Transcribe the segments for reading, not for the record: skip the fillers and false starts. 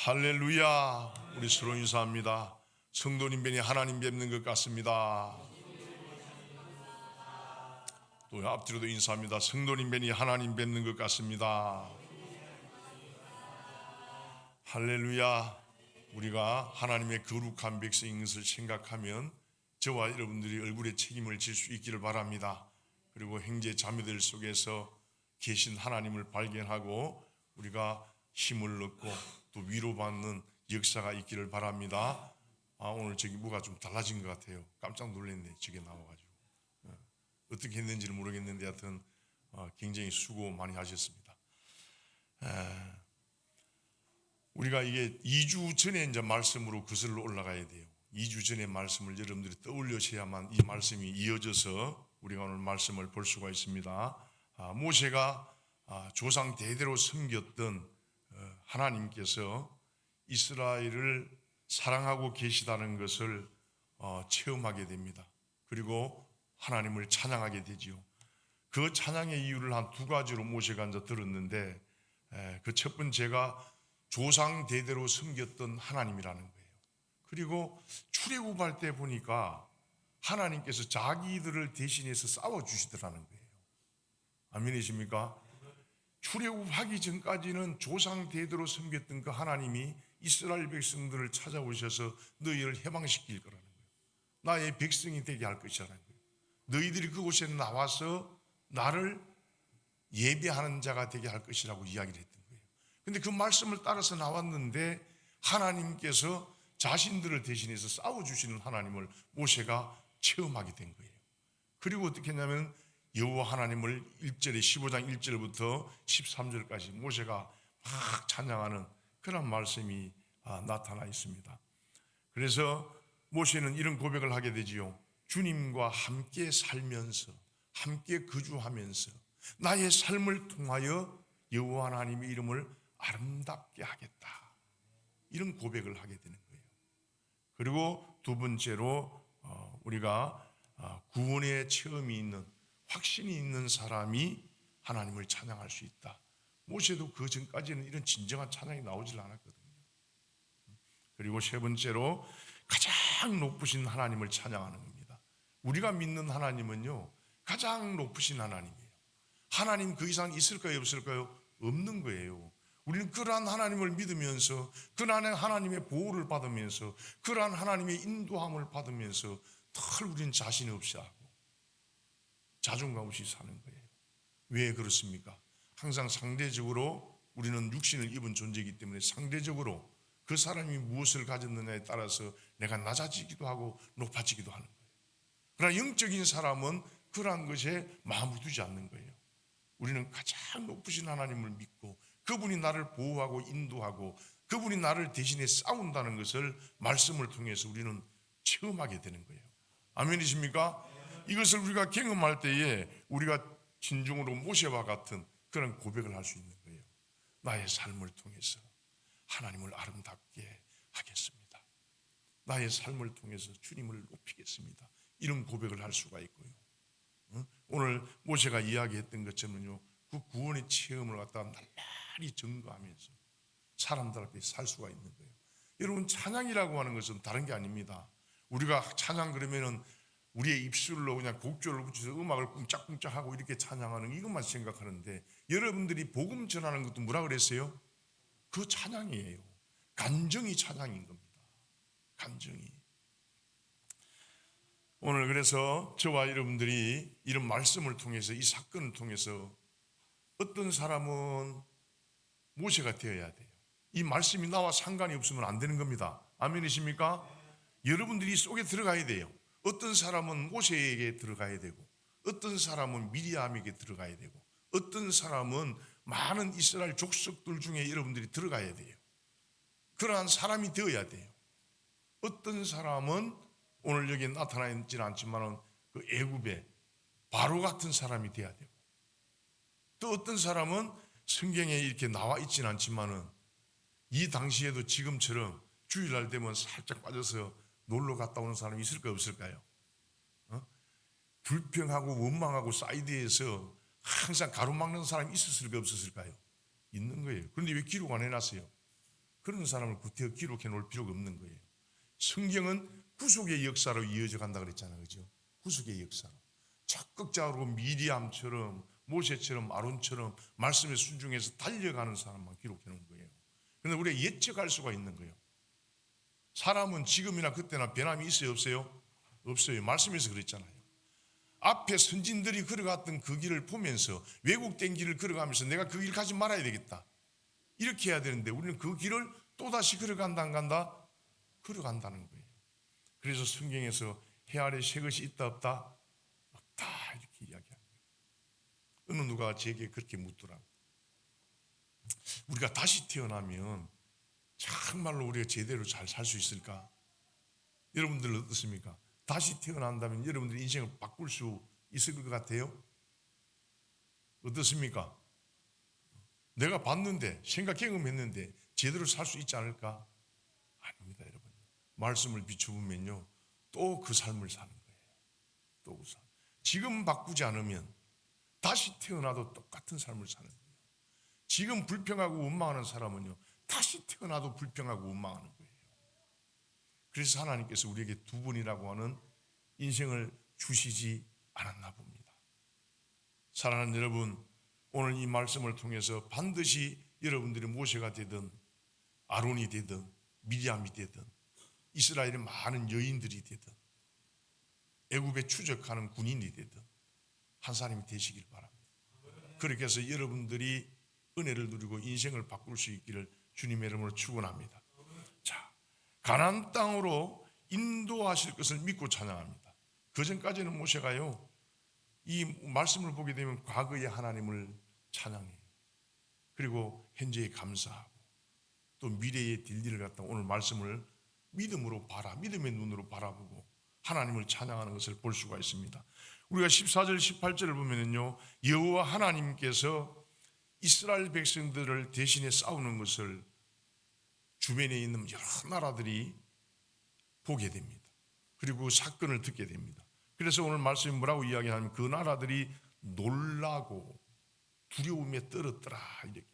할렐루야. 우리 서로 인사합니다. 성도님 뵈니 하나님 뵙는 것 같습니다. 또 앞뒤로도 인사합니다. 성도님 뵈니 하나님 뵙는 것 같습니다. 할렐루야. 우리가 하나님의 거룩한 백성인 것을 생각하면 저와 여러분들이 얼굴에 책임을 질 수 있기를 바랍니다. 그리고 형제 자매들 속에서 계신 하나님을 발견하고 우리가 힘을 얻고 또 위로받는 역사가 있기를 바랍니다. 오늘 저기 뭐가 좀 달라진 것 같아요. 깜짝 놀랐네. 저게 나와가지고 어떻게 했는지는 모르겠는데 하여튼 굉장히 수고 많이 하셨습니다. 우리가 이게 2주 전에 이제 말씀으로 거슬러 올라가야 돼요. 2주 전의 말씀을 여러분들이 떠올려셔야만 이 말씀이 이어져서 우리가 오늘 말씀을 볼 수가 있습니다. 모세가 조상 대대로 섬겼던 하나님께서 이스라엘을 사랑하고 계시다는 것을 체험하게 됩니다. 그리고 하나님을 찬양하게 되지요. 그 찬양의 이유를 한 두 가지로 모세가 이제 들었는데 그 첫 번째가 조상 대대로 섬겼던 하나님이라는 거예요. 그리고 출애굽할 때 보니까 하나님께서 자기들을 대신해서 싸워주시더라는 거예요. 아멘이십니까? 출애굽하기 전까지는 조상 대대로 섬겼던 그 하나님이 이스라엘 백성들을 찾아오셔서 너희를 해방시킬 거라는 거예요. 나의 백성이 되게 할 것이라는 거예요. 너희들이 그곳에 나와서 나를 예배하는 자가 되게 할 것이라고 이야기를 했던 거예요. 그런데 그 말씀을 따라서 나왔는데 하나님께서 자신들을 대신해서 싸워주시는 하나님을 모세가 체험하게 된 거예요. 그리고 어떻게 했냐면 여호와 하나님을 1절에 15장 1절부터 13절까지 모세가 막 찬양하는 그런 말씀이 나타나 있습니다. 그래서 모세는 이런 고백을 하게 되지요. 주님과 함께 살면서 함께 거주하면서 나의 삶을 통하여 여호와 하나님의 이름을 아름답게 하겠다. 이런 고백을 하게 되는 거예요. 그리고 두 번째로 우리가 구원의 체험이 있는 확신이 있는 사람이 하나님을 찬양할 수 있다. 모세도 그 전까지는 이런 진정한 찬양이 나오질 않았거든요. 그리고 세 번째로 가장 높으신 하나님을 찬양하는 겁니다. 우리가 믿는 하나님은요 가장 높으신 하나님이에요. 하나님 그 이상 있을까요 없을까요? 없는 거예요. 우리는 그러한 하나님을 믿으면서 그러한 하나님의 보호를 받으면서 그러한 하나님의 인도함을 받으면서 늘 우리는 자신 없이 하고 자존감 없이 사는 거예요. 왜 그렇습니까? 항상 상대적으로 우리는 육신을 입은 존재이기 때문에 상대적으로 그 사람이 무엇을 가졌느냐에 따라서 내가 낮아지기도 하고 높아지기도 하는 거예요. 그러나 영적인 사람은 그러한 것에 마음을 두지 않는 거예요. 우리는 가장 높으신 하나님을 믿고 그분이 나를 보호하고 인도하고 그분이 나를 대신해 싸운다는 것을 말씀을 통해서 우리는 체험하게 되는 거예요. 아멘이십니까? 이것을 우리가 경험할 때에 우리가 진정으로 모세와 같은 그런 고백을 할 수 있는 거예요. 나의 삶을 통해서 하나님을 아름답게 하겠습니다. 나의 삶을 통해서 주님을 높이겠습니다. 이런 고백을 할 수가 있고요. 오늘 모세가 이야기했던 것처럼요, 그 구원의 체험을 갖다가 날마다 증거하면서 사람들 앞에 살 수가 있는 거예요. 여러분, 찬양이라고 하는 것은 다른 게 아닙니다. 우리가 찬양 그러면은 우리의 입술로 그냥 곡조를 붙여서 음악을 꿍짝꿍짝 하고 이렇게 찬양하는 이것만 생각하는데 여러분들이 복음 전하는 것도 뭐라 그랬어요? 그 찬양이에요. 간정이 찬양인 겁니다. 간정이. 오늘 그래서 저와 여러분들이 이런 말씀을 통해서 이 사건을 통해서 어떤 사람은 모세가 되어야 돼요. 이 말씀이 나와 상관이 없으면 안 되는 겁니다. 아멘이십니까? 여러분들이 속에 들어가야 돼요. 어떤 사람은 모세에게 들어가야 되고 어떤 사람은 미리암에게 들어가야 되고 어떤 사람은 많은 이스라엘 족속들 중에 여러분들이 들어가야 돼요. 그러한 사람이 되어야 돼요. 어떤 사람은 오늘 여기 나타나 있지는 않지만 그 애굽의 바로 같은 사람이 되어야 되고 또 어떤 사람은 성경에 이렇게 나와 있지는 않지만 이 당시에도 지금처럼 주일날 되면 살짝 빠져서 놀러 갔다 오는 사람이 있을까요 없을까요? 불평하고 원망하고 사이드에서 항상 가로막는 사람이 있었을까요 없었을까요? 있는 거예요. 그런데 왜 기록 안 해놨어요? 그런 사람을 구태여 기록해 놓을 필요가 없는 거예요. 성경은 구속의 역사로 이어져 간다 그랬잖아요. 그죠? 구속의 역사로. 적극적으로 미리암처럼 모세처럼 아론처럼 말씀에 순종해서 달려가는 사람만 기록해 놓은 거예요. 그런데 우리가 예측할 수가 있는 거예요. 사람은 지금이나 그때나 변함이 있어요, 없어요? 없어요. 말씀에서 그랬잖아요. 앞에 선진들이 걸어갔던 그 길을 보면서 왜곡된 길을 걸어가면서 내가 그 길 가지 말아야 되겠다. 이렇게 해야 되는데 우리는 그 길을 또다시 걸어간다 안 간다? 걸어간다는 거예요. 그래서 성경에서 해 아래 새 것이 있다 없다? 없다 이렇게 이야기하는 거예요. 어느 누가 제게 그렇게 묻더라고요. 우리가 다시 태어나면 정말로 우리가 제대로 잘 살 수 있을까? 여러분들 어떻습니까? 다시 태어난다면 여러분들 인생을 바꿀 수 있을 것 같아요? 어떻습니까? 내가 봤는데 생각 경험했는데 제대로 살 수 있지 않을까? 아닙니다, 여러분. 말씀을 비춰보면요 또 그 삶을 사는 거예요. 또 그 삶. 지금 바꾸지 않으면 다시 태어나도 똑같은 삶을 사는 거예요. 지금 불평하고 원망하는 사람은요 다시 태어나도 불평하고 원망하는 거예요. 그래서 하나님께서 우리에게 두 번이라고 하는 인생을 주시지 않았나 봅니다. 사랑하는 여러분, 오늘 이 말씀을 통해서 반드시 여러분들이 모세가 되든 아론이 되든 미리암이 되든 이스라엘의 많은 여인들이 되든 애굽에 추적하는 군인이 되든 한 사람이 되시길 바랍니다. 그렇게 해서 여러분들이 은혜를 누리고 인생을 바꿀 수 있기를 주님의 이름으로 축원합니다. 자, 가나안 땅으로 인도하실 것을 믿고 찬양합니다. 그 전까지는 모세가요 이 말씀을 보게 되면 과거의 하나님을 찬양해요. 그리고 현재에 감사하고 또 미래의 딜리를 갖다 오늘 말씀을 믿음으로 믿음의 눈으로 바라보고 하나님을 찬양하는 것을 볼 수가 있습니다. 우리가 14절 18절을 보면요 여호와 하나님께서 이스라엘 백성들을 대신해 싸우는 것을 주변에 있는 여러 나라들이 보게 됩니다. 그리고 사건을 듣게 됩니다. 그래서 오늘 말씀이 뭐라고 이야기하냐면 그 나라들이 놀라고 두려움에 떨었더라 이렇게.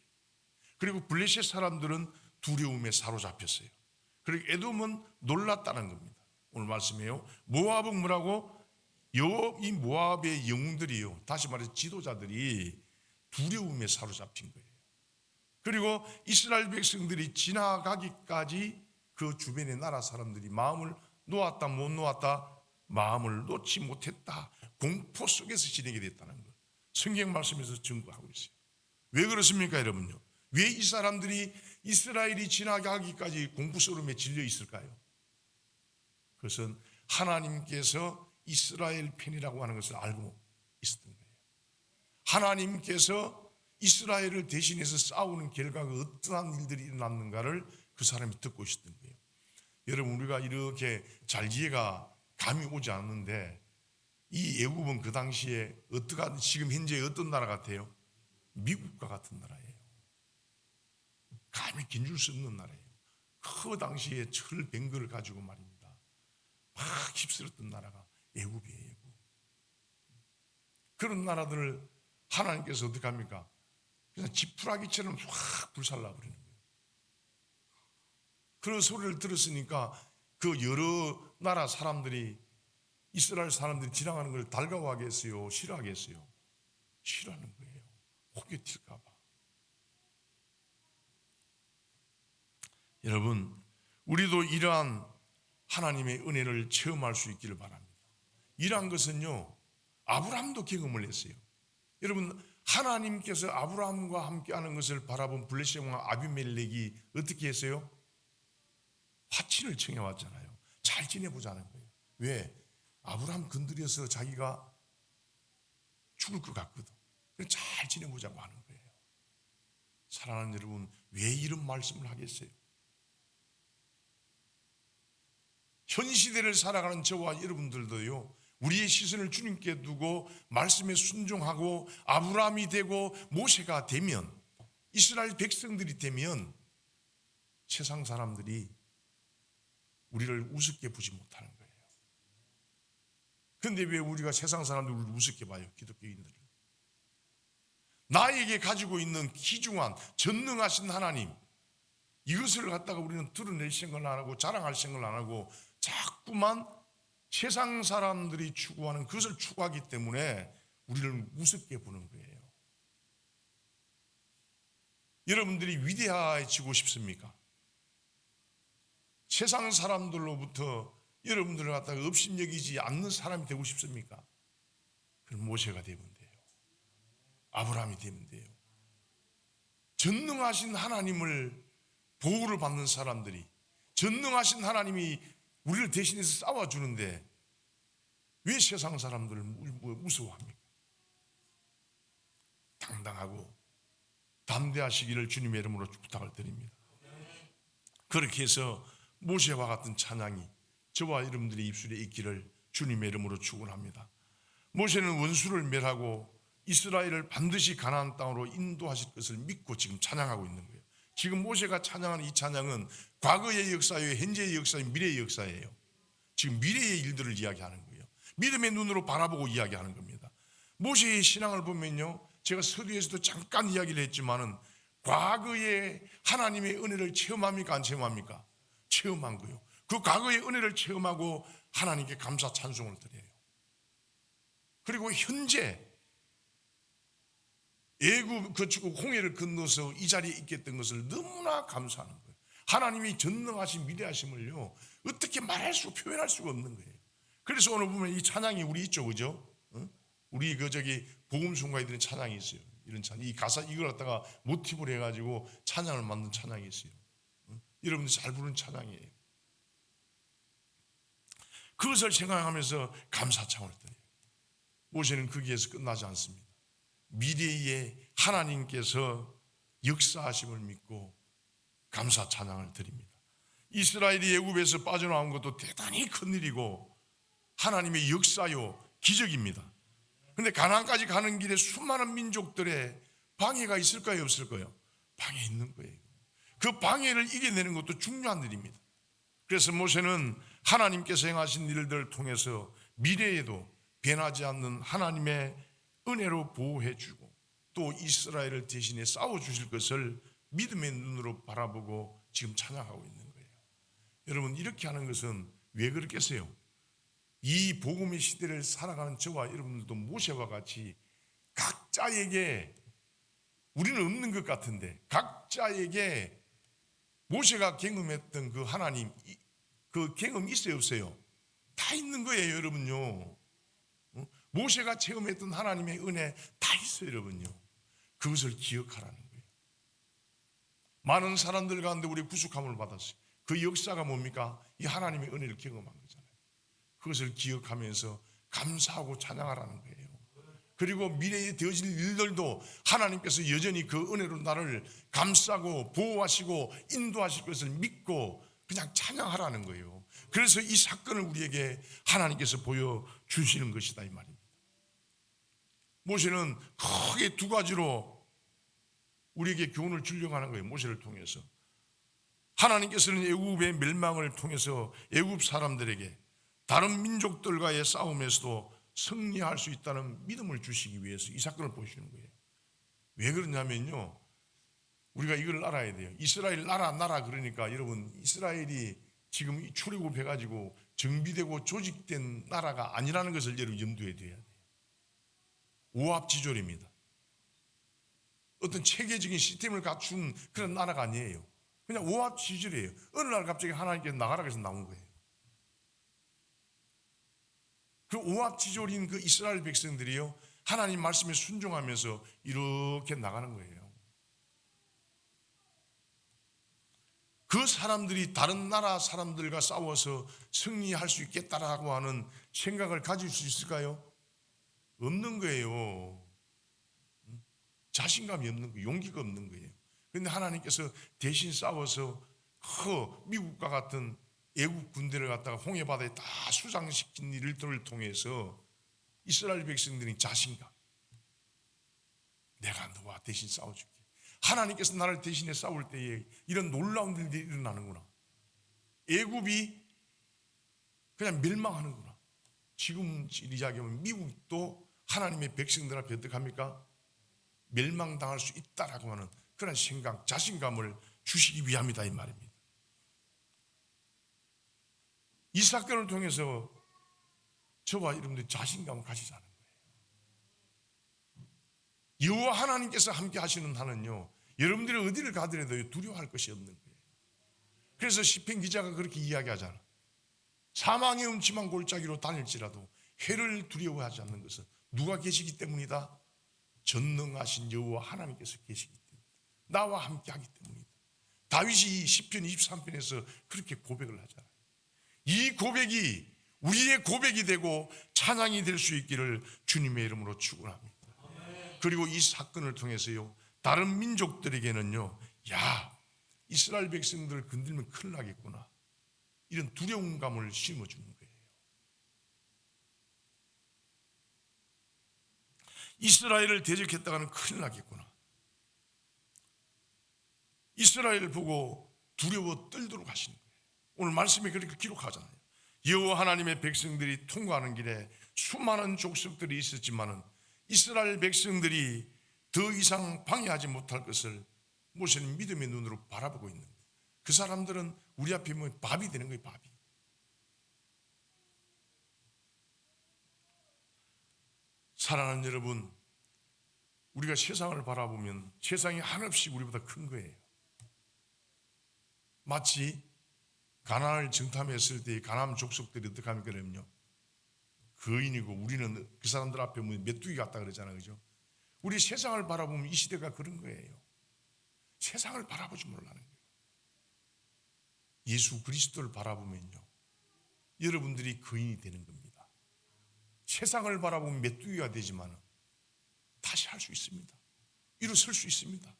그리고 블레셋 사람들은 두려움에 사로잡혔어요. 그리고 에돔은 놀랐다는 겁니다. 오늘 말씀이에요. 모압은 뭐라고? 이 모압의 영웅들이요 다시 말해서 지도자들이 두려움에 사로잡힌 거예요. 그리고 이스라엘 백성들이 지나가기까지 그 주변의 나라 사람들이 마음을 놓았다 못 놓았다? 마음을 놓지 못했다. 공포 속에서 지내게 됐다는 것. 성경 말씀에서 증거하고 있어요. 왜 그렇습니까 여러분요? 왜 이 사람들이 이스라엘이 지나가기까지 공포스러움에 질려 있을까요? 그것은 하나님께서 이스라엘 편이라고 하는 것을 알고 있었던 거예요. 하나님께서 이스라엘을 대신해서 싸우는 결과가 어떠한 일들이 일어났는가를 그 사람이 듣고 있었던 거예요. 여러분 우리가 이렇게 잘 이해가 감이 오지 않는데 이 애굽은 그 당시에 지금 현재 어떤 나라 같아요? 미국과 같은 나라예요. 감히 견줄 수 없는 나라예요. 그 당시에 철병거를 가지고 말입니다. 막 휩쓸었던 나라가 애굽이에요. 애굽. 그런 나라들을 하나님께서 어떻게 합니까? 그냥 지푸라기처럼 확 불살라 버리는 거예요. 그런 소리를 들었으니까 그 여러 나라 사람들이 이스라엘 사람들이 지나가는 걸 달가워하겠어요? 싫어하겠어요? 싫어하는 거예요. 혹여 튈까 봐. 여러분 우리도 이러한 하나님의 은혜를 체험할 수 있기를 바랍니다. 이러한 것은요 아브라함도 경험을 했어요. 여러분 하나님께서 아브라함과 함께하는 것을 바라본 블레셋 왕 아비멜렉이 어떻게 했어요? 화친을 청해왔잖아요. 잘 지내보자는 거예요. 왜? 아브라함 건드려서 자기가 죽을 것 같거든. 그래서 잘 지내보자고 하는 거예요. 사랑하는 여러분 왜 이런 말씀을 하겠어요? 현 시대를 살아가는 저와 여러분들도요 우리의 시선을 주님께 두고 말씀에 순종하고 아브라함이 되고 모세가 되면 이스라엘 백성들이 되면 세상 사람들이 우리를 우습게 보지 못하는 거예요. 그런데 왜 우리가 세상 사람들을 우습게 봐요? 기독교인들을. 나에게 가지고 있는 귀중한 전능하신 하나님 이것을 갖다가 우리는 드러낼 생각을 안 하고 자랑할 생각을 안 하고 자꾸만 세상 사람들이 추구하는 그것을 추구하기 때문에 우리를 우습게 보는 거예요. 여러분들이 위대해지고 싶습니까? 세상 사람들로부터 여러분들을 갖다가 업신여기지 않는 사람이 되고 싶습니까? 그럼 모세가 되면 돼요. 아브라함이 되면 돼요. 전능하신 하나님을 보호를 받는 사람들이, 전능하신 하나님이 우리를 대신해서 싸워주는데 왜 세상 사람들을 무서워합니까? 당당하고 담대하시기를 주님의 이름으로 부탁을 드립니다. 그렇게 해서 모세와 같은 찬양이 저와 여러분들의 입술에 있기를 주님의 이름으로 축원합니다. 모세는 원수를 멸하고 이스라엘을 반드시 가나안 땅으로 인도하실 것을 믿고 지금 찬양하고 있는 거예요. 지금 모세가 찬양하는 이 찬양은 과거의 역사예요, 현재의 역사예요, 미래의 역사예요. 지금 미래의 일들을 이야기하는 거예요. 믿음의 눈으로 바라보고 이야기하는 겁니다. 모세의 신앙을 보면요, 제가 서두에서도 잠깐 이야기를 했지만은 과거의 하나님의 은혜를 체험합니까? 안 체험합니까? 체험한 거예요. 그 과거의 은혜를 체험하고 하나님께 감사 찬송을 드려요. 그리고 현재 애굽 홍해를 건너서 이 자리에 있겠던 것을 너무나 감사하는 거예요. 하나님이 전능하신 위대하심을요 어떻게 말할 수 표현할 수가 없는 거예요. 그래서 오늘 보면 이 찬양이 우리 있죠, 그죠? 우리 복음 순가에 드는 찬양이 있어요. 이런 찬양, 이 가사 이걸 갖다가 모티브로 해가지고 찬양을 만든 찬양이 있어요. 여러분들 잘 부르는 찬양이에요. 그것을 생각하면서 감사창을 드려요. 모세는 거기에서 끝나지 않습니다. 미래에 하나님께서 역사하심을 믿고 감사 찬양을 드립니다. 이스라엘이 애굽에서 빠져나온 것도 대단히 큰 일이고 하나님의 역사요 기적입니다. 그런데 가나안까지 가는 길에 수많은 민족들의 방해가 있을까요, 없을까요? 방해 있는 거예요. 그 방해를 이겨내는 것도 중요한 일입니다. 그래서 모세는 하나님께서 행하신 일들을 통해서 미래에도 변하지 않는 하나님의 은혜로 보호해 주고 또 이스라엘을 대신해 싸워주실 것을 믿음의 눈으로 바라보고 지금 찬양하고 있는 거예요. 여러분, 이렇게 하는 것은 왜 그렇겠어요? 이 복음의 시대를 살아가는 저와 여러분들도 모세와 같이 각자에게, 우리는 없는 것 같은데 각자에게 모세가 경험했던 그 하나님, 그 경험이 있어요, 없어요? 다 있는 거예요, 여러분요. 모세가 체험했던 하나님의 은혜 다 있어요, 여러분요. 그것을 기억하라는 거예요. 많은 사람들 가운데 우리 구속함을 받았어요. 그 역사가 뭡니까? 이 하나님의 은혜를 경험한 거잖아요. 그것을 기억하면서 감사하고 찬양하라는 거예요. 그리고 미래에 되어질 일들도 하나님께서 여전히 그 은혜로 나를 감싸고 보호하시고 인도하실 것을 믿고 그냥 찬양하라는 거예요. 그래서 이 사건을 우리에게 하나님께서 보여주시는 것이다, 이 말입니다. 모세는 크게 두 가지로 우리에게 교훈을 주려고 하는 거예요. 모세를 통해서 하나님께서는 애굽의 멸망을 통해서 애굽 사람들에게 다른 민족들과의 싸움에서도 승리할 수 있다는 믿음을 주시기 위해서 이 사건을 보시는 거예요. 왜 그러냐면요, 우리가 이걸 알아야 돼요. 이스라엘 나라 그러니까 여러분, 이스라엘이 지금 출애굽해가지고 정비되고 조직된 나라가 아니라는 것을 여러분 염두에 둬야 돼요. 오합지졸입니다. 어떤 체계적인 시스템을 갖춘 그런 나라가 아니에요. 그냥 오합지졸이에요. 어느 날 갑자기 하나님께서 나가라 해서 나온 거예요. 그 오합지졸인 그 이스라엘 백성들이요, 하나님 말씀에 순종하면서 이렇게 나가는 거예요. 그 사람들이 다른 나라 사람들과 싸워서 승리할 수 있겠다라고 하는 생각을 가질 수 있을까요? 없는 거예요. 자신감이 없는 거예요. 용기가 없는 거예요. 그런데 하나님께서 대신 싸워서 미국과 같은 애국 군대를 갖다가 홍해바다에 다 수장시킨 일들을 통해서 이스라엘 백성들이 자신감, 내가 너와 대신 싸워줄게. 하나님께서 나를 대신해 싸울 때에 이런 놀라운 일들이 일어나는구나. 애굽이 그냥 멸망하는구나. 지금 이야기하면 미국도 하나님의 백성들 앞에 어떻게 합니까? 멸망당할 수 있다라고 하는 그런 생각, 자신감을 주시기 위함이다 이 말입니다. 이 사건을 통해서 저와 여러분들이 자신감을 가지자는 거예요. 여호와 하나님께서 함께 하시는 한은요, 여러분들이 어디를 가더라도 두려워할 것이 없는 거예요. 그래서 시편 기자가 그렇게 이야기하잖아. 사망의 음침한 골짜기로 다닐지라도 해를 두려워하지 않는 것은 누가 계시기 때문이다? 전능하신 여호와 하나님께서 계시기 때문이다. 나와 함께 하기 때문이다. 다윗이 시편 23편에서 그렇게 고백을 하잖아요. 이 고백이 우리의 고백이 되고 찬양이 될 수 있기를 주님의 이름으로 축원합니다. 그리고 이 사건을 통해서요, 다른 민족들에게는요, 야, 이스라엘 백성들을 건들면 큰일 나겠구나, 이런 두려움감을 심어주는 거예요. 이스라엘을 대적했다가는 큰일 나겠구나, 이스라엘을 보고 두려워 떨도록 하시는 거예요. 오늘 말씀에 그렇게 기록하잖아요. 여호와 하나님의 백성들이 통과하는 길에 수많은 족속들이 있었지만은 이스라엘 백성들이 더 이상 방해하지 못할 것을 모세는 믿음의 눈으로 바라보고 있는 거예요. 그 사람들은 우리 앞에 보면 밥이 되는 거예요. 밥이. 사랑하는 여러분, 우리가 세상을 바라보면 세상이 한없이 우리보다 큰 거예요. 마치 가나안을 정탐했을 때 가나안 족속들이 어떻게 합니까? 그러면요, 거인이고 우리는 그 사람들 앞에 메뚜기 같다 그러잖아요. 그죠? 우리 세상을 바라보면 이 시대가 그런 거예요. 세상을 바라보지 못하는 거예요. 예수 그리스도를 바라보면요, 여러분들이 거인이 되는 겁니다. 세상을 바라보면 메뚜기가 되지만 다시 할 수 있습니다. 일어설 수 있습니다.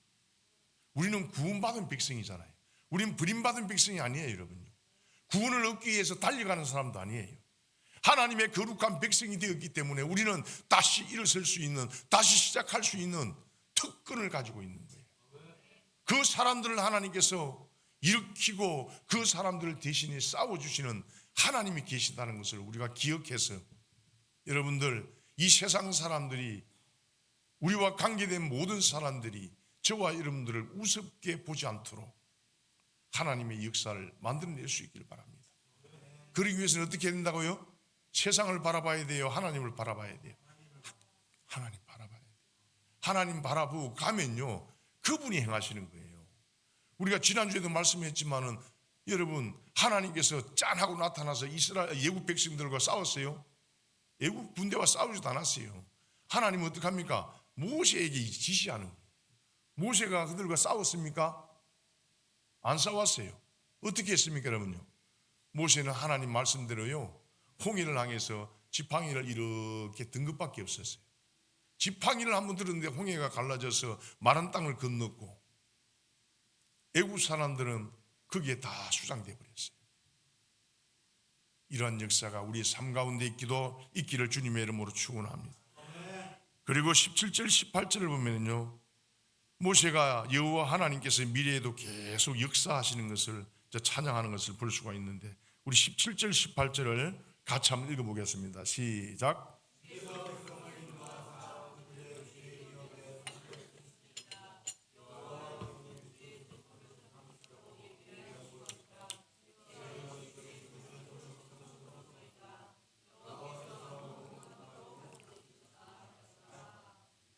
우리는 구원받은 백성이잖아요. 우리는 버림받은 백성이 아니에요, 여러분요. 구원을 얻기 위해서 달려가는 사람도 아니에요. 하나님의 거룩한 백성이 되었기 때문에 우리는 다시 일어설 수 있는, 다시 시작할 수 있는 특권을 가지고 있는 거예요. 그 사람들을 하나님께서 일으키고 그 사람들을 대신에 싸워주시는 하나님이 계신다는 것을 우리가 기억해서, 여러분들, 이 세상 사람들이, 우리와 관계된 모든 사람들이 저와 여러분들을 우습게 보지 않도록 하나님의 역사를 만들어낼 수 있기를 바랍니다. 그러기 위해서는 어떻게 해야 된다고요? 세상을 바라봐야 돼요? 하나님을 바라봐야 돼요? 하나님 바라봐야 돼요. 하나님 바라보고 가면요, 그분이 행하시는 거예요. 우리가 지난주에도 말씀했지만은, 여러분, 하나님께서 짠하고 나타나서 이스라엘 예국 백성들과 싸웠어요? 예국 군대와 싸우지도 않았어요. 하나님은 어떻게 합니까? 모세에게 지시하는 거예요. 모세가 그들과 싸웠습니까? 안 싸웠어요. 어떻게 했습니까, 여러분요? 모세는 하나님 말씀대로요, 홍해를 향해서 지팡이를 이렇게 든 것밖에 없었어요. 지팡이를 한번 들었는데 홍해가 갈라져서 마른 땅을 건넜고, 애국 사람들은 거기에 다 수장되어 버렸어요. 이러한 역사가 우리의 삶 가운데 있기를 주님의 이름으로 축원합니다. 그리고 17절 18절을 보면요, 모세가 여호와 하나님께서 미래에도 계속 역사하시는 것을 찬양하는 것을 볼 수가 있는데, 우리 17절 18절을 같이 한번 읽어보겠습니다. 시작.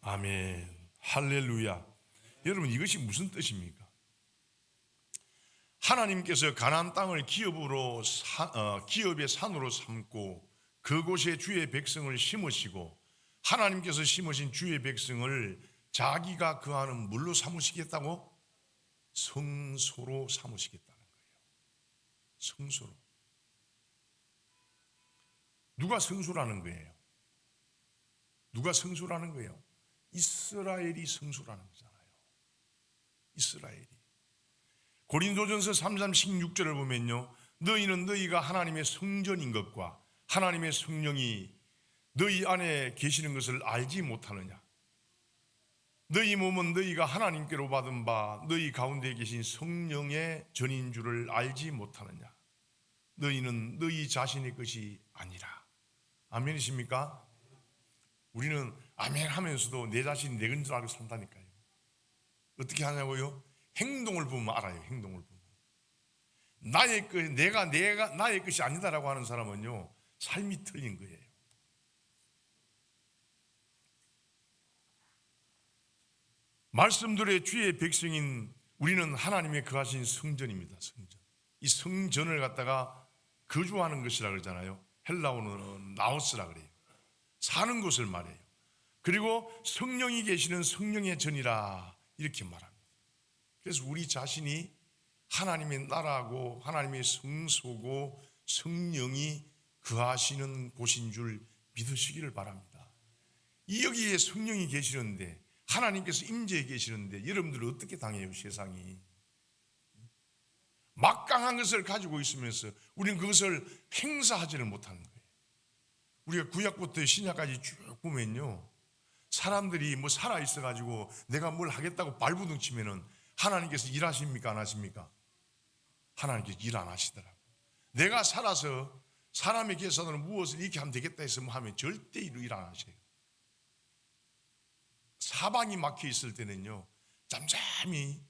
아멘. 할렐루야. 여러분, 이것이 무슨 뜻입니까? 하나님께서 가나안 땅을 기업의 산으로 삼고 그곳에 주의 백성을 심으시고, 하나님께서 심으신 주의 백성을 자기가 거하는 물로 삼으시겠다고? 성소로 삼으시겠다는 거예요. 성소로. 누가 성소라는 거예요? 누가 성소라는 거예요? 이스라엘이 성소라는 거잖아요. 이스라엘이. 고린도전서 3장 16절을 보면요, 너희는 너희가 하나님의 성전인 것과 하나님의 성령이 너희 안에 계시는 것을 알지 못하느냐? 너희 몸은 너희가 하나님께로 받은 바 너희 가운데 계신 성령의 전인 줄을 알지 못하느냐? 너희는 너희 자신의 것이 아니라. 아멘이십니까? 우리는 아멘 하면서도 내 자신이 내 건 줄 알고 산다니까요. 어떻게 하냐고요? 행동을 보면 알아요. 행동을 보면. 나의 것이 아니다라고 하는 사람은요, 삶이 틀린 거예요. 말씀들의 주의 백성인 우리는 하나님의 거하신 성전입니다. 성전. 이 성전을 갖다가 거주하는 것이라 그러잖아요. 헬라어는 나오스라 그래요. 사는 곳을 말해요. 그리고 성령이 계시는 성령의 전이라 이렇게 말합니다. 그래서 우리 자신이 하나님의 나라고 하나님의 성소고 성령이 거하시는 곳인 줄 믿으시기를 바랍니다. 여기에 성령이 계시는데, 하나님께서 임재해 계시는데 여러분들은 어떻게 당해요? 세상이 막강한 것을 가지고 있으면서 우리는 그것을 행사하지를 못하는 거예요. 우리가 구약부터 신약까지 쭉 보면요, 사람들이 뭐 살아있어 가지고 내가 뭘 하겠다고 발부둥 치면은 하나님께서 일하십니까? 안 하십니까? 하나님께서 일 안 하시더라고요. 내가 살아서 사람의 계산으로 무엇을 이렇게 하면 되겠다 해서 하면 절대 일 안 하셔요. 사방이 막혀 있을 때는요, 잠잠히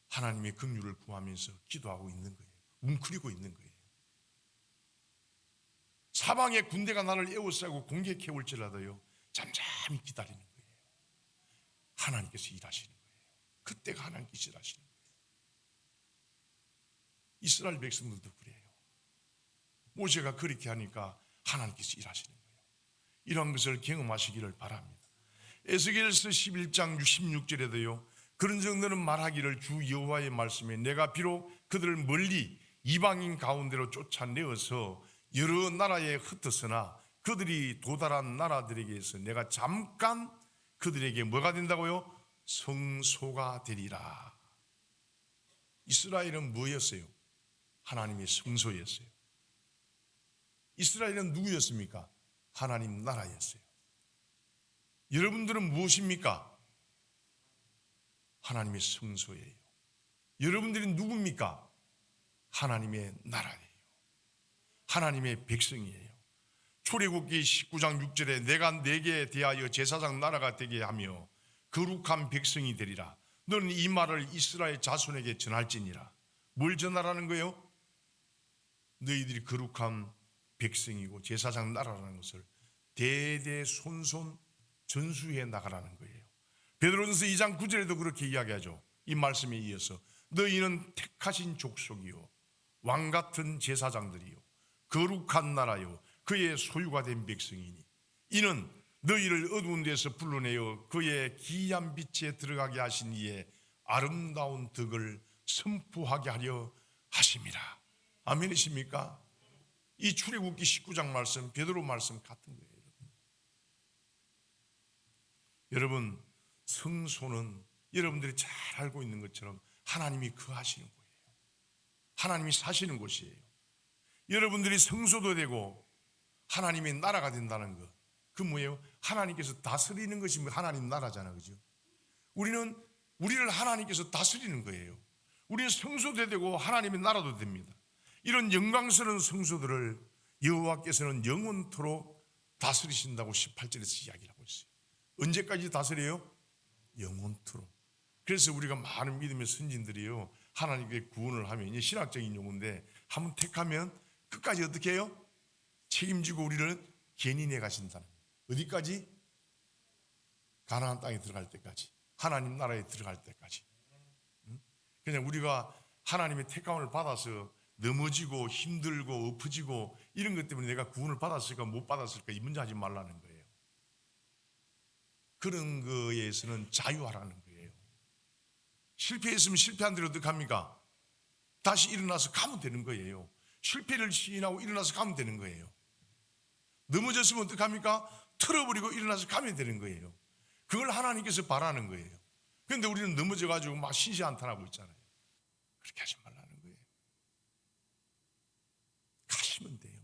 하나님의 긍휼을 구하면서 기도하고 있는 거예요. 웅크리고 있는 거예요. 사방에 군대가 나를 에워싸고 공격해 올지라도요, 잠잠히 기다리는 거예요. 하나님께서 일하시는 거예요. 그때가 하나님께서 일하시는 거예요. 이스라엘 백성들도 그래요. 모세가 그렇게 하니까 하나님께서 일하시는 거예요. 이런 것을 경험하시기를 바랍니다. 에스겔서 11장 16절에도요, 그런 정도는 말하기를 주 여호와의 말씀에 내가 비록 그들을 멀리 이방인 가운데로 쫓아내어서 여러 나라에 흩었으나 그들이 도달한 나라들에게서 내가 잠깐 그들에게 뭐가 된다고요? 성소가 되리라. 이스라엘은 뭐였어요? 하나님의 성소였어요. 이스라엘은 누구였습니까? 하나님 나라였어요. 여러분들은 무엇입니까? 하나님의 성소예요. 여러분들이 누굽니까? 하나님의 나라예요. 하나님의 백성이에요. 출애굽기 19장 6절에 내가 네게 대하여 제사장 나라가 되게 하며 거룩한 백성이 되리라. 너는 이 말을 이스라엘 자손에게 전할지니라. 뭘 전하라는 거예요? 너희들이 거룩한 백성이고 제사장 나라라는 것을 대대손손 전수해 나가라는 거예요. 베드로전서 2장 9절에도 그렇게 이야기하죠. 이 말씀에 이어서 너희는 택하신 족속이요 왕같은 제사장들이요 거룩한 나라요 그의 소유가 된 백성이니 이는 너희를 어두운 데서 불러내어 그의 기이한 빛에 들어가게 하신 이의 아름다운 덕을 선포하게 하려 하심이라. 아멘이십니까? 이 출애굽기 19장 말씀, 베드로 말씀 같은 거예요. 여러분, 성소는 여러분들이 잘 알고 있는 것처럼 하나님이 거하시는 거예요. 하나님이 사시는 곳이에요. 여러분들이 성소도 되고 하나님의 나라가 된다는 것, 그 뭐예요? 하나님께서 다스리는 것이 하나님 나라잖아요, 그죠? 우리를 하나님께서 다스리는 거예요. 우리는 성소도 되고 하나님의 나라도 됩니다. 이런 영광스러운 성소들을 여호와께서는 영원토록 다스리신다고 18절에서 이야기를 하고 있어요. 언제까지 다스려요? 영원토록. 그래서 우리가 많은 믿음의 선진들이요, 하나님께 구원을 하면, 이제 신학적인 용어인데, 한번 택하면 끝까지 어떻게 해요? 책임지고 우리를 견인해 가신다는 거예요. 어디까지? 가나안 땅에 들어갈 때까지, 하나님 나라에 들어갈 때까지. 그냥 우리가 하나님의 택함을 받아서 넘어지고 힘들고 엎어지고 이런 것 때문에 내가 구원을 받았을까 못 받았을까 이 문제 하지 말라는 거예요. 그런 거에서는 자유하라는 거예요. 실패했으면 실패한 대로 어떻게 합니까? 다시 일어나서 가면 되는 거예요. 실패를 시인하고 일어나서 가면 되는 거예요. 넘어졌으면 어떻게 합니까? 틀어버리고 일어나서 가면 되는 거예요. 그걸 하나님께서 바라는 거예요. 그런데 우리는 넘어져가지고 막 신시한탄하고 있잖아요. 그렇게 하지 말라는 거예요. 가시면 돼요.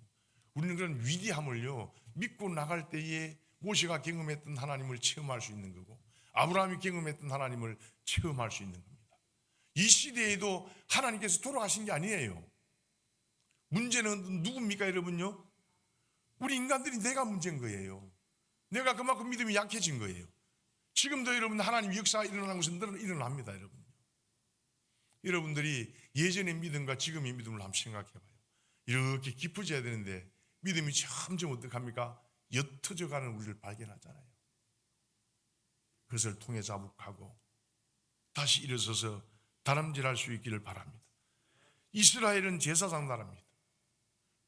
우리는 그런 위대함을요, 믿고 나갈 때에 모세가 경험했던 하나님을 체험할 수 있는 거고, 아브라함이 경험했던 하나님을 체험할 수 있는 겁니다. 이 시대에도 하나님께서 돌아가신 게 아니에요. 문제는 누굽니까, 여러분요? 우리 인간들이 내가 문제인 거예요. 내가 그만큼 믿음이 약해진 거예요. 지금도 여러분 하나님 역사가 일어나는 것은 일어납니다, 여러분. 여러분들이 예전의 믿음과 지금의 믿음을 한번 생각해 봐요. 이렇게 깊어져야 되는데 믿음이 점점 어떡합니까? 옅어져 가는 우리를 발견하잖아요. 그것을 통해 자복하고 다시 일어서서 다름질할 수 있기를 바랍니다. 이스라엘은 제사장 나라입니다.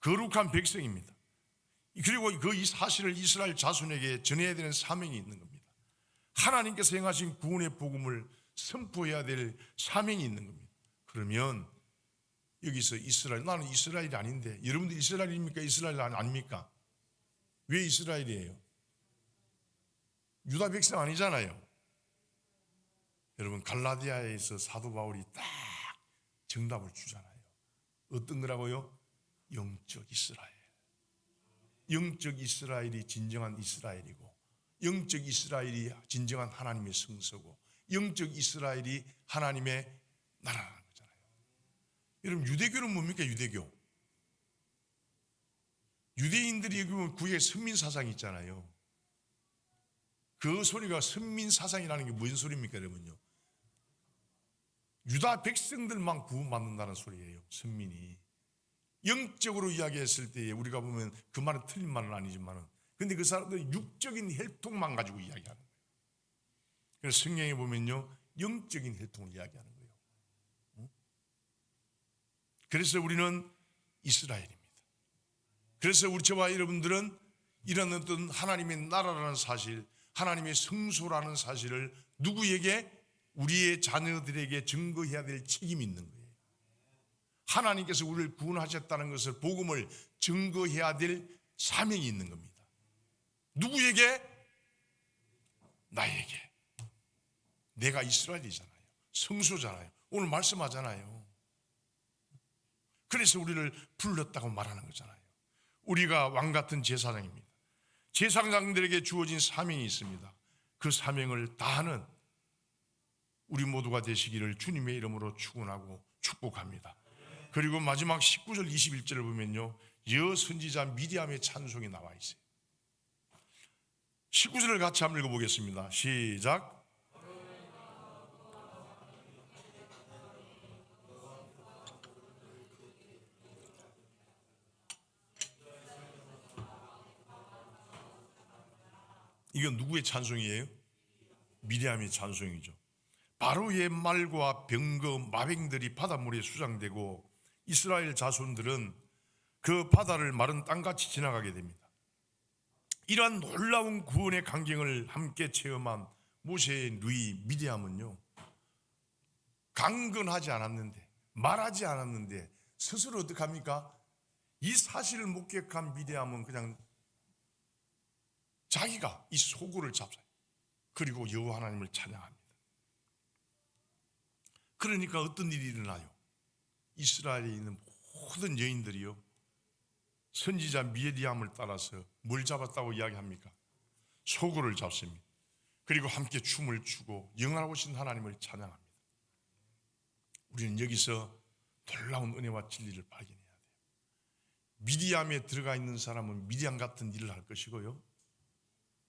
거룩한 백성입니다. 그리고 그 이 사실을 이스라엘 자손에게 전해야 되는 사명이 있는 겁니다. 하나님께서 행하신 구원의 복음을 선포해야 될 사명이 있는 겁니다. 그러면 여기서 이스라엘, 나는 이스라엘이 아닌데, 여러분들 이스라엘입니까? 이스라엘 아닙니까? 왜 이스라엘이에요? 유다 백성 아니잖아요. 여러분, 갈라디아에서 사도 바울이 딱 정답을 주잖아요. 어떤 거라고요? 영적 이스라엘. 영적 이스라엘이 진정한 이스라엘이고, 영적 이스라엘이 진정한 하나님의 성소고, 영적 이스라엘이 하나님의 나라라는 거잖아요. 여러분, 유대교는 뭡니까? 유대교. 유대인들이 여기 보면 구약의 선민사상이 있잖아요. 그 소리가 선민사상이라는 게 무슨 소리입니까, 여러분요? 유다 백성들만 구원받는다는 소리예요, 선민이. 영적으로 이야기했을 때에 우리가 보면 그 말은 틀린 말은 아니지만은, 근데 그 사람들은 육적인 혈통만 가지고 이야기하는 거예요. 그래서 성경에 보면요, 영적인 혈통을 이야기하는 거예요. 그래서 우리는 이스라엘입니다. 그래서 우리 저와 여러분들은 이런 어떤 하나님의 나라라는 사실, 하나님의 성소라는 사실을 누구에게? 우리의 자녀들에게 증거해야 될 책임이 있는 거예요. 하나님께서 우리를 구원하셨다는 것을, 복음을 증거해야 될 사명이 있는 겁니다. 누구에게? 나에게. 내가 이스라엘이잖아요. 성소잖아요. 오늘 말씀하잖아요. 그래서 우리를 불렀다고 말하는 거잖아요. 우리가 왕같은 제사장입니다. 제사장들에게 주어진 사명이 있습니다. 그 사명을 다하는 우리 모두가 되시기를 주님의 이름으로 축원하고 축복합니다. 그리고 마지막 19절 21절을 보면요, 여선지자 미디암의 찬송이 나와 있어요. 19절을 같이 한번 읽어보겠습니다. 시작. 이건 누구의 찬송이에요? 미디암의 찬송이죠. 바로의 말과 병거, 마병들이 바닷물에 수장되고 이스라엘 자손들은 그 바다를 마른 땅같이 지나가게 됩니다. 이러한 놀라운 구원의 광경을 함께 체험한 모세의 누이 미디암은요, 강건하지 않았는데, 말하지 않았는데 스스로 어떻게 합니까? 이 사실을 목격한 미디암은 그냥 자기가 이 소굴을 잡아요. 그리고 여호와 하나님을 찬양합니다. 그러니까 어떤 일이 일어나요? 이스라엘에 있는 모든 여인들이요, 선지자 미디암을 따라서 뭘 잡았다고 이야기합니까? 소굴을 잡습니다. 그리고 함께 춤을 추고 영원하신 하나님을 찬양합니다. 우리는 여기서 놀라운 은혜와 진리를 발견해야 돼요. 미디암에 들어가 있는 사람은 미디암 같은 일을 할 것이고요,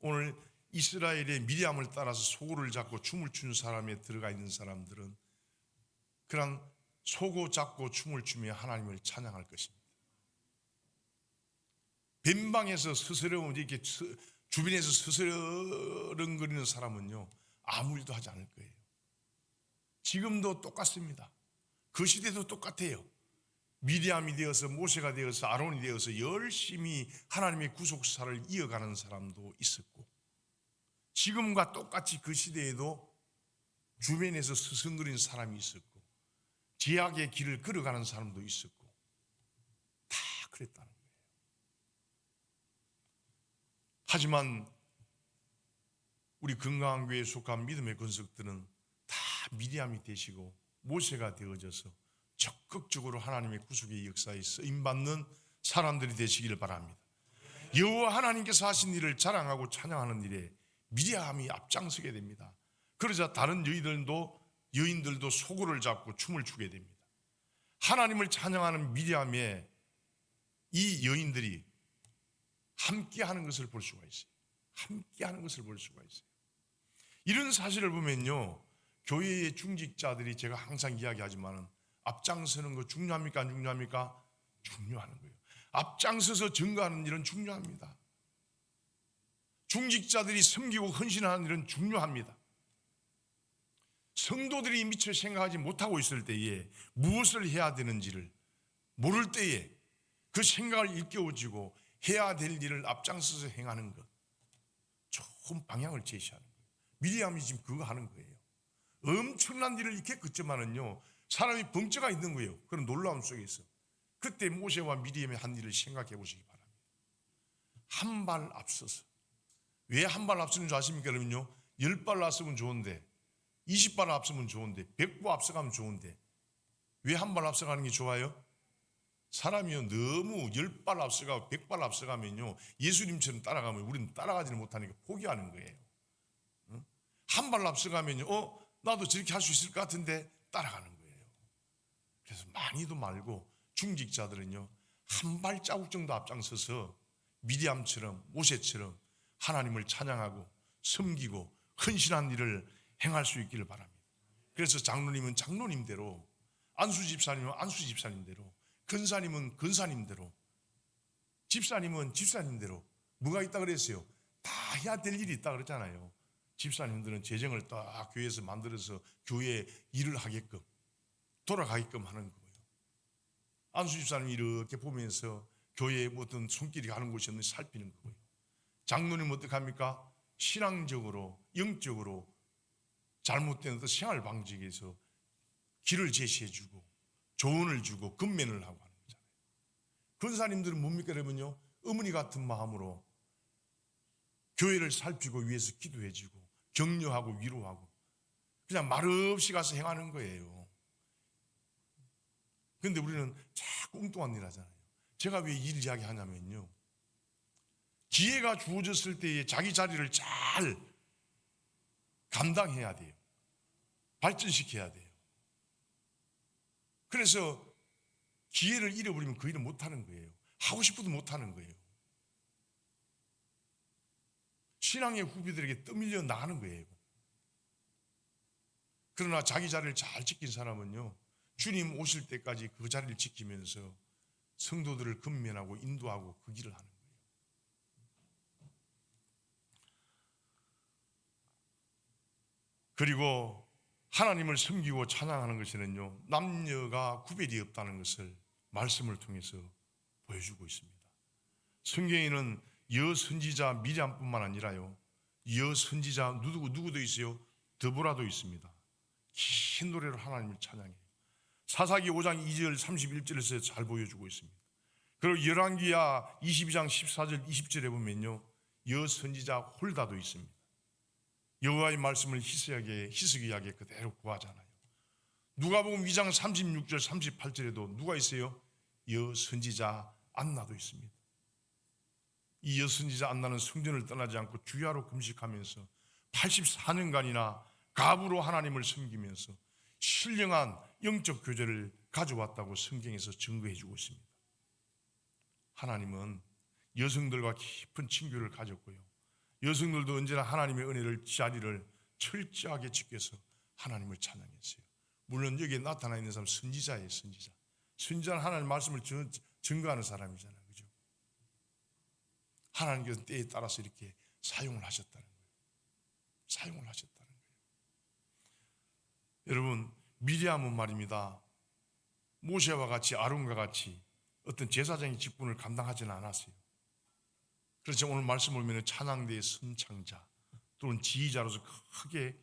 오늘 이스라엘의 미디암을 따라서 소굴을 잡고 춤을 추는 사람에 들어가 있는 사람들은 그런 소고 잡고 춤을 추며 하나님을 찬양할 것입니다. 뱀방에서 스스럼 이렇게 주변에서 스스럼거리는 사람은요, 아무 일도 하지 않을 거예요. 지금도 똑같습니다. 그 시대도 똑같아요. 미디암이 되어서 모세가 되어서 아론이 되어서 열심히 하나님의 구속사를 이어가는 사람도 있었고, 지금과 똑같이 그 시대에도 주변에서 스승거리는 사람이 있었고, 제약의 길을 걸어가는 사람도 있었고, 다 그랬다는 거예요. 하지만 우리 건강한 교회에 속한 믿음의 권속들은 다 미디암이 되시고 모세가 되어져서 적극적으로 하나님의 구속의 역사에 쓰임받는 사람들이 되시기를 바랍니다. 여호와 하나님께서 하신 일을 자랑하고 찬양하는 일에 미디암이 앞장서게 됩니다. 그러자 다른 여인들도 소굴을 잡고 춤을 추게 됩니다. 하나님을 찬양하는 미디암에 이 여인들이 함께하는 것을 볼 수가 있어요. 함께하는 것을 볼 수가 있어요. 이런 사실을 보면요, 교회의 중직자들이 제가 항상 이야기하지만은 앞장서는 거 중요합니까? 안 중요합니까? 중요한 거예요. 앞장서서 증거하는 일은 중요합니다. 중직자들이 섬기고 헌신하는 일은 중요합니다. 성도들이 미처 생각하지 못하고 있을 때에 무엇을 해야 되는지를 모를 때에 그 생각을 일깨워지고 해야 될 일을 앞장서서 행하는 것, 좋은 방향을 제시하는 거예요. 미리암이 지금 그거 하는 거예요. 엄청난 일을 이렇게 걷지만은요, 사람이 벙쪄가 있는 거예요. 그런 놀라움 속에서. 그때 모세와 미리암의 한 일을 생각해 보시기 바랍니다. 한 발 앞서서. 왜 한 발 앞서는 줄 아십니까? 그러면요, 10발 앞서면 좋은데, 20발 앞서면 좋은데, 100부 앞서가면 좋은데, 왜 한 발 앞서가는 게 좋아요? 사람이요, 너무 10발 앞서가고 100발 앞서가면요, 예수님처럼 따라가면 우리는 따라가지는 못하니까 포기하는 거예요. 한 발 앞서가면요, 나도 저렇게 할 수 있을 것 같은데 따라가는 거예요. 그래서 많이도 말고 중직자들은요, 한 발자국 정도 앞장서서 미리암처럼 모세처럼 하나님을 찬양하고 섬기고 헌신한 일을 행할 수 있기를 바랍니다. 그래서 장로님은 장로님대로, 안수 집사님은 안수 집사님대로, 근사님은 근사님대로, 집사님은 집사님대로 뭐가 있다 그랬어요? 다 해야 될 일이 있다 그랬잖아요. 집사님들은 재정을 딱 교회에서 만들어서 교회에 일을 하게끔 돌아가게끔 하는 거예요. 안수 집사님이 이렇게 보면서 교회에 어떤 손길이 가는 곳이 없는지 살피는 거고요. 장로님은 어떻게 합니까? 신앙적으로 영적으로 잘못된 어떤 생활 방식에서 길을 제시해주고 조언을 주고 근면을 하고 하는 거잖아요. 근사님들은 뭡니까? 그러면요, 어머니 같은 마음으로 교회를 살피고 위해서 기도해주고 격려하고 위로하고 그냥 말없이 가서 행하는 거예요. 그런데 우리는 자꾸 엉뚱한 일 하잖아요. 제가 왜 일 이야기하냐면요, 기회가 주어졌을 때에 자기 자리를 잘 감당해야 돼요. 발전시켜야 돼요. 그래서 기회를 잃어버리면 그 일을 못하는 거예요. 하고 싶어도 못하는 거예요. 신앙의 후배들에게 떠밀려 나가는 거예요. 그러나 자기 자리를 잘 지킨 사람은요, 주님 오실 때까지 그 자리를 지키면서 성도들을 근면하고 인도하고 그 길을 하는 거예요. 그리고 하나님을 섬기고 찬양하는 것에는요, 남녀가 구별이 없다는 것을 말씀을 통해서 보여주고 있습니다. 성경에는 여선지자 미리암뿐만 아니라요, 여선지자 누구도 있어요. 드보라도 있습니다. 긴 노래로 하나님을 찬양해요. 사사기 5장 2절 31절에서 잘 보여주고 있습니다. 그리고 열왕기야 22장 14절 20절에 보면요, 여선지자 홀다도 있습니다. 여호와의 말씀을 희석이하게 그대로 구하잖아요. 누가복음 2장 36절 38절에도 누가 있어요? 여선지자 안나도 있습니다. 이 여선지자 안나는 성전을 떠나지 않고 주야로 금식하면서 84년간이나 갑으로 하나님을 섬기면서 신령한 영적 교제를 가져왔다고 성경에서 증거해 주고 있습니다. 하나님은 여성들과 깊은 친교를 가졌고요, 여성들도 언제나 하나님의 은혜를 자리를 철저하게 지켜서 하나님을 찬양했어요. 물론 여기에 나타나 있는 사람은 선지자예요. 선지자는 하나님의 말씀을 증거하는 사람이잖아요. 그죠? 하나님께서 때에 따라서 이렇게 사용을 하셨다는 거예요. 사용을 하셨다는 거예요. 여러분, 미리암은 말입니다, 모세와 같이 아론과 같이 어떤 제사장의 직분을 감당하지는 않았어요. 그래서 오늘 말씀을 보면 찬양대의 선창자 또는 지휘자로서 크게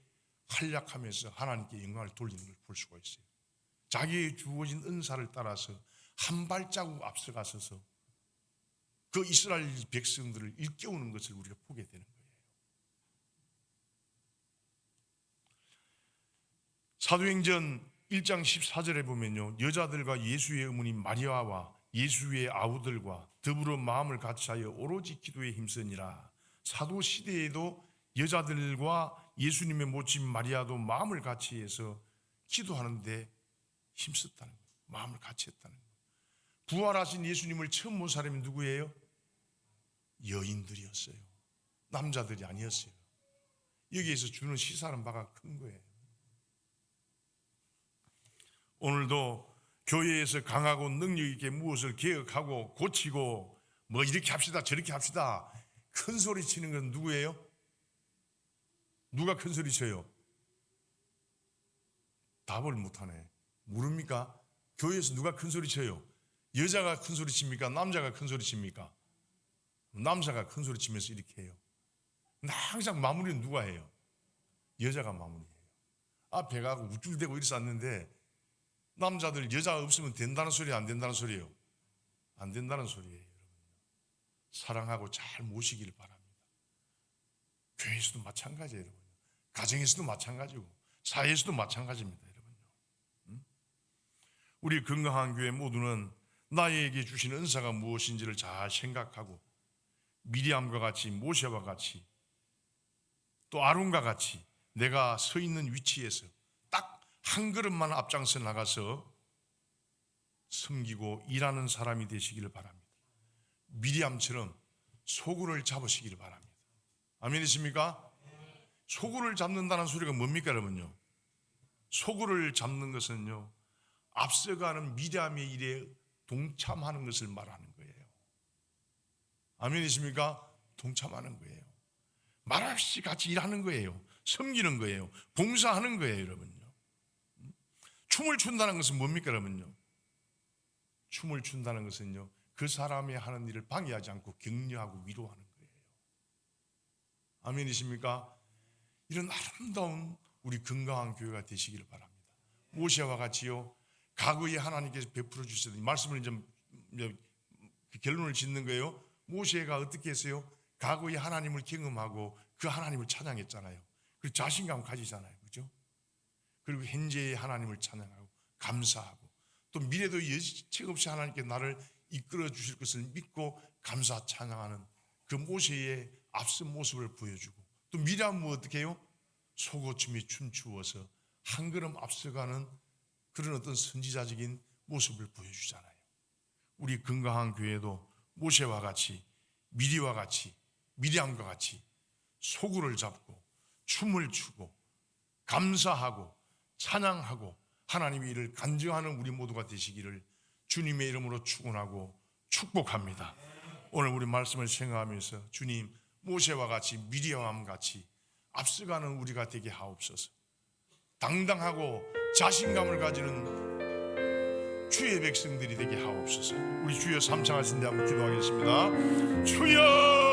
활약하면서 하나님께 영광을 돌리는 걸 볼 수가 있어요. 자기의 주어진 은사를 따라서 한 발자국 앞서가서서 그 이스라엘 백성들을 일깨우는 것을 우리가 보게 되는 거예요. 사도행전 1장 14절에 보면요, 여자들과 예수의 어머니 마리아와 예수의 아우들과 더불어 마음을 같이하여 오로지 기도에 힘쓰니라. 사도 시대에도 여자들과 예수님의 모친 마리아도 마음을 같이해서 기도하는데 힘썼다는 거예요. 마음을 같이 했다는 거예요. 부활하신 예수님을 처음 본 사람이 누구예요? 여인들이었어요. 남자들이 아니었어요. 여기에서 주는 시사하는 바가 큰 거예요. 오늘도 교회에서 강하고 능력 있게 무엇을 개혁하고 고치고 뭐 이렇게 합시다 저렇게 합시다 큰 소리 치는 건 누구예요? 누가 큰 소리 쳐요? 답을 못하네. 모릅니까? 교회에서 누가 큰 소리 쳐요? 여자가 큰 소리 칩니까? 남자가 큰 소리 칩니까? 남자가 큰 소리 치면서 이렇게 해요. 근데 항상 마무리는 누가 해요? 여자가 마무리해요. 앞에 가고 우쭐대고 이래서 왔는데 남자들 여자가 없으면 된다는 소리 안 된다는 소리예요? 안 된다는 소리예요. 여러분. 사랑하고 잘 모시기를 바랍니다. 교회에서도 마찬가지예요. 여러분. 가정에서도 마찬가지고 사회에서도 마찬가지입니다. 여러분요. 우리 건강한 교회 모두는 나에게 주신 은사가 무엇인지를 잘 생각하고 미리암과 같이 모세와 같이 또 아론과 같이 내가 서 있는 위치에서 딱 한 걸음만 앞장서 나가서 섬기고 일하는 사람이 되시기를 바랍니다. 미리암처럼 소굴을 잡으시기를 바랍니다. 아멘이십니까? 소굴을 잡는다는 소리가 뭡니까 여러분요? 소굴을 잡는 것은요 앞서가는 미리암의 일에 동참하는 것을 말하는 거예요. 아멘이십니까? 동참하는 거예요. 말없이 같이 일하는 거예요. 섬기는 거예요. 봉사하는 거예요. 여러분요. 춤을 춘다는 것은 뭡니까 여러분요? 춤을 춘다는 것은요 그 사람이 하는 일을 방해하지 않고 격려하고 위로하는 거예요. 아멘이십니까? 이런 아름다운 우리 건강한 교회가 되시기를 바랍니다. 모세와 같이요 과거에 하나님께서 베풀어 주셨던 말씀을 좀 결론을 짓는 거예요. 모세가 어떻게 했어요? 과거에 하나님을 경험하고 그 하나님을 찬양했잖아요. 그리고 자신감 가지잖아요. 그렇죠? 그리고 현재의 하나님을 찬양하고 감사하고 또 미래도 예측 없이 하나님께 나를 이끌어 주실 것을 믿고 감사 찬양하는 그 모세의 앞선 모습을 보여주고 또 미리암은 어떻게 해요? 속옷춤이 춤추어서 한 걸음 앞서가는 그런 어떤 선지자적인 모습을 보여주잖아요. 우리 건강한 교회도 모세와 같이 미리와 같이 미리암과 같이 소굴을 잡고 춤을 추고 감사하고 찬양하고 하나님의 일을 간증하는 우리 모두가 되시기를 주님의 이름으로 축원하고 축복합니다. 오늘 우리 말씀을 생각하면서 주님 모세와 같이 미리암 같이 앞서가는 우리가 되게 하옵소서. 당당하고 자신감을 가지는 주의 백성들이 되게 하옵소서. 우리 주여 삼창하신 데 한번 기도하겠습니다. 주여